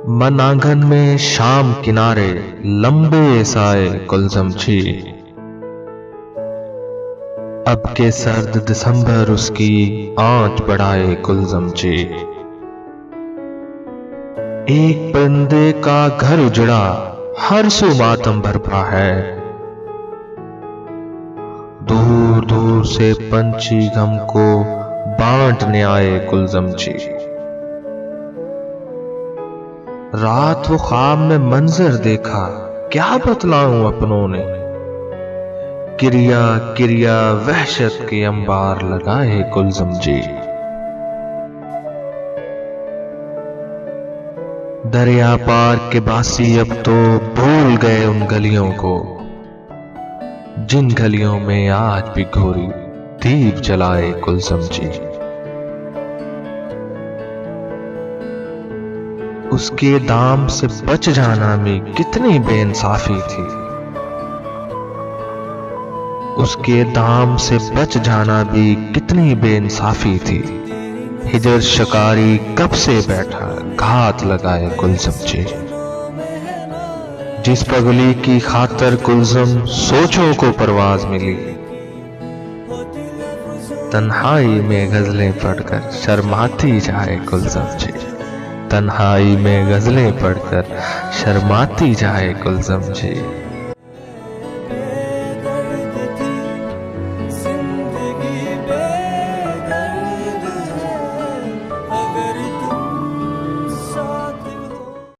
मन आंगन में शाम किनारे लंबे साए कुलज़म छी। अब के सर्द दिसंबर उसकी आंच बढ़ाए कुलज़म छी। एक परिंदे का घर उजड़ा हर सू मातम बरपा है। दूर दूर से पंछी गम को बांटने आए कुलज़म छी। रात वो ख्वाब में मंजर देखा, क्या बतलाऊं अपनों ने। किरिया किरिया वहशत के अंबार लगाए कुलज़म जी। दरिया पार के बासी अब तो भूल गए उन गलियों को, जिन गलियों में आज भी घोरी दीप जलाए कुलज़म जी। उसके दाम से बच जाना में कितनी बेइंसाफी थी। उसके दाम से बच जाना भी कितनी बेइंसाफी थी। हिजर शिकारी कब से बैठा घात लगाए कुलज़म जी। जिस पगली की खातर कुलज़म सोचों को परवाज मिली, तन्हाई में गजलें पढ़कर शर्माती जाए कुलज़म जी। तन्हाई में गजलें पढ़कर शर्माती जाए कुलज़म जी।